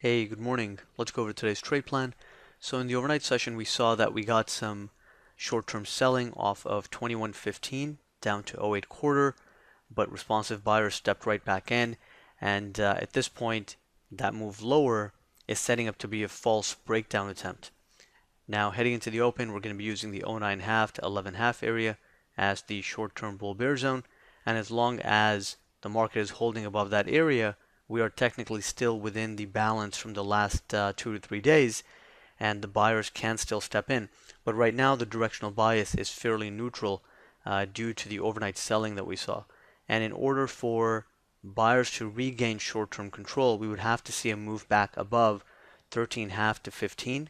Hey, good morning. Let's go over today's trade plan. So in the overnight session, we saw that we got some short-term selling off of 21.15 down to 08 quarter, but responsive buyers stepped right back in. And at this point, that move lower is setting up to be a false breakdown attempt. Now, heading into the open, we're going to be using the 09.5 to 11.5 area as the short-term bull bear zone. And as long as the market is holding above that area, we are technically still within the balance from the last 2 to 3 days, and the buyers can still step in. But right now, the directional bias is fairly neutral due to the overnight selling that we saw. And in order for buyers to regain short-term control, we would have to see a move back above 13.5 to 15.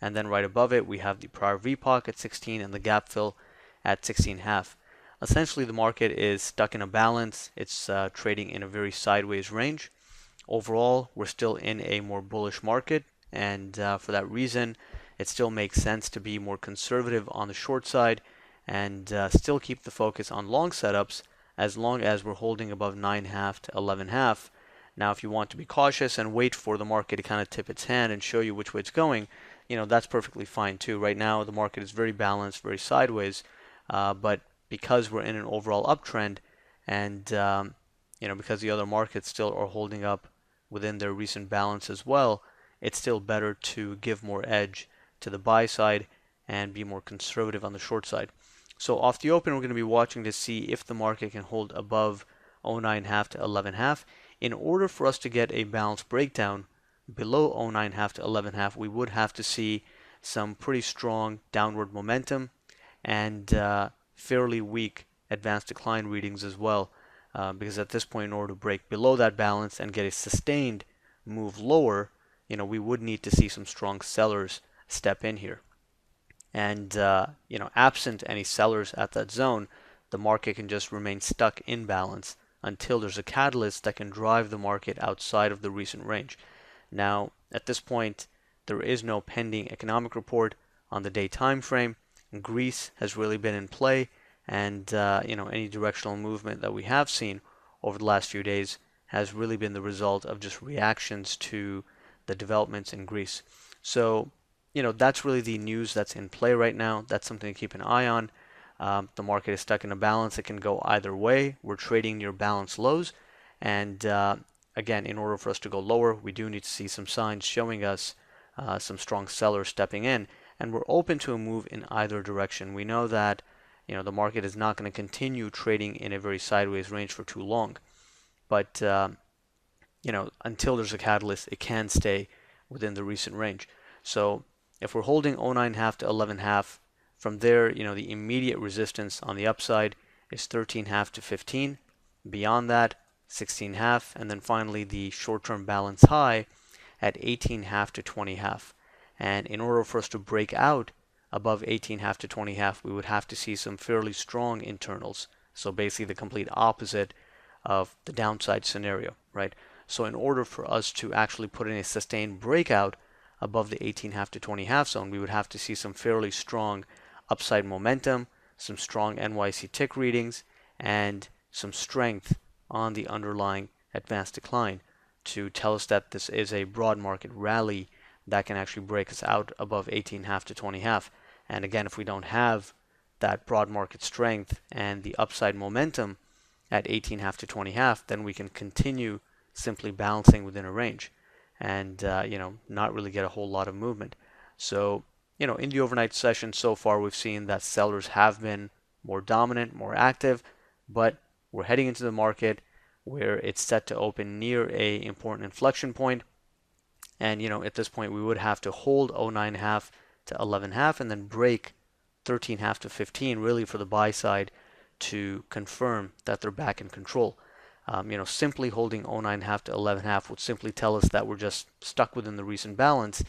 And then right above it, we have the prior VPOC at 16 and the gap fill at 16.5. Essentially, the market is stuck in a balance. It's trading in a very sideways range. Overall, we're still in a more bullish market, and for that reason, it still makes sense to be more conservative on the short side and still keep the focus on long setups as long as we're holding above 9.5 to 11.5. Now, if you want to be cautious and wait for the market to kind of tip its hand and show you which way it's going, that's perfectly fine too. Right now, the market is very balanced, very sideways, but because we're in an overall uptrend and because the other markets still are holding up within their recent balance as well, it's still better to give more edge to the buy side and be more conservative on the short side. So off the open, we're going to be watching to see if the market can hold above 09.5 to 11.5. In order for us to get a balanced breakdown below 09.5 to 11.5, we would have to see some pretty strong downward momentum and fairly weak advanced decline readings as well. Because at this point, in order to break below that balance and get a sustained move lower, we would need to see some strong sellers step in here. And absent any sellers at that zone, the market can just remain stuck in balance until there's a catalyst that can drive the market outside of the recent range. Now, at this point, there is no pending economic report on the day time frame. Greece has really been in play, and any directional movement that we have seen over the last few days has really been the result of just reactions to the developments in Greece. So, that's really the news that's in play right now. That's something to keep an eye on. The market is stuck in a balance. It can go either way. We're trading near balance lows, and again, in order for us to go lower, we do need to see some signs showing us some strong sellers stepping in, and we're open to a move in either direction. We know that the market is not going to continue trading in a very sideways range for too long. But, until there's a catalyst, it can stay within the recent range. So if we're holding 09.5 to 11.5, from there, the immediate resistance on the upside is 13.5 to 15. Beyond that, 16.5, and then finally the short-term balance high at 18.5 to 20.5. And in order for us to break out above 18.5 to 20.5, we would have to see some fairly strong internals. So basically the complete opposite of the downside scenario, right? So in order for us to actually put in a sustained breakout above the 18.5 to 20.5 zone, we would have to see some fairly strong upside momentum, some strong NYC tick readings, and some strength on the underlying advanced decline to tell us that this is a broad market rally that can actually break us out above 18.5 to 20.5. And again, if we don't have that broad market strength and the upside momentum at 18.5 to 20.5, then we can continue simply balancing within a range and not really get a whole lot of movement. So in the overnight session so far, we've seen that sellers have been more dominant, more active, but we're heading into the market where it's set to open near a important inflection point. And at this point, we would have to hold 09.5 to 11.5 and then break 13.5 to 15 really for the buy side to confirm that they're back in control. Simply holding 09.5 to 11.5 would simply tell us that we're just stuck within the recent balance.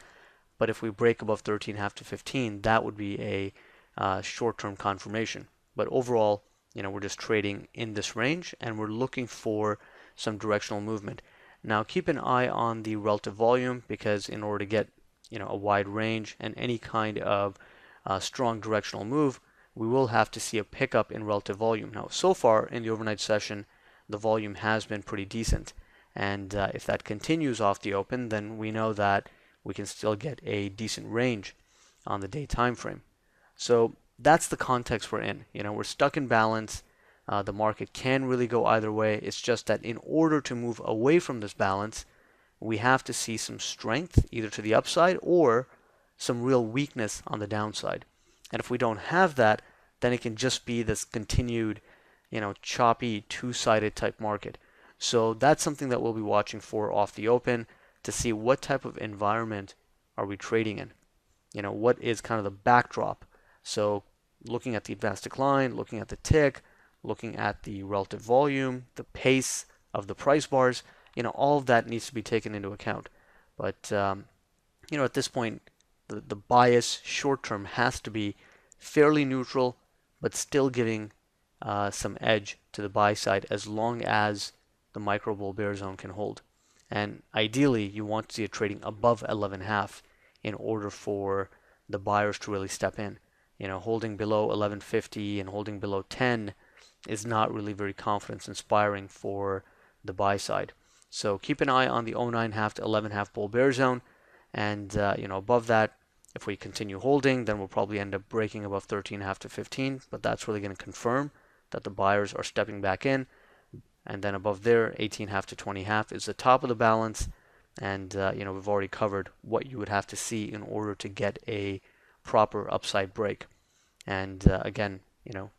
But if we break above 13.5 to 15, that would be a short-term confirmation. But overall, we're just trading in this range and we're looking for some directional movement. Now keep an eye on the relative volume because in order to get a wide range and any kind of strong directional move, we will have to see a pickup in relative volume. Now, so far in the overnight session, the volume has been pretty decent. And if that continues off the open, then we know that we can still get a decent range on the day time frame. So that's the context we're in. We're stuck in balance. The market can really go either way. It's just that in order to move away from this balance, we have to see some strength either to the upside or some real weakness on the downside. And if we don't have that, then it can just be this continued, choppy two-sided type market. So that's something that we'll be watching for off the open to see what type of environment are we trading in. What is kind of the backdrop. So looking at the advanced decline, looking at the tick, looking at the relative volume, the pace of the price bars, all of that needs to be taken into account. But, at this point, the bias short term has to be fairly neutral, but still giving some edge to the buy side as long as the micro bull bear zone can hold. And ideally, you want to see it trading above 11.5 in order for the buyers to really step in. Holding below 11.50 and holding below 10 is not really very confidence inspiring for the buy side. So keep an eye on the 09.5 to 11.5 bull bear zone, and above that, if we continue holding, then we'll probably end up breaking above 13.5 to 15, but that's really going to confirm that the buyers are stepping back in. And then above there, 18.5 to 20.5 is the top of the balance, and we've already covered what you would have to see in order to get a proper upside break. And again,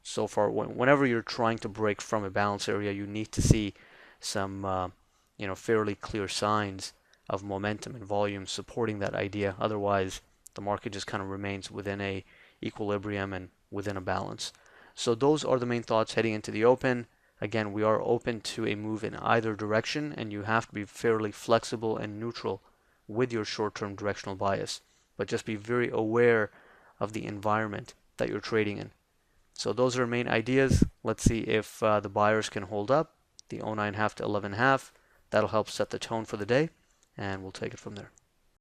so far, whenever you're trying to break from a balance area, you need to see some, fairly clear signs of momentum and volume supporting that idea. Otherwise, the market just kind of remains within a equilibrium and within a balance. So those are the main thoughts heading into the open. Again, we are open to a move in either direction, and you have to be fairly flexible and neutral with your short-term directional bias. But just be very aware of the environment that you're trading in. So those are our main ideas. Let's see if the buyers can hold up the 09.5 to 11.5. That'll help set the tone for the day, and we'll take it from there.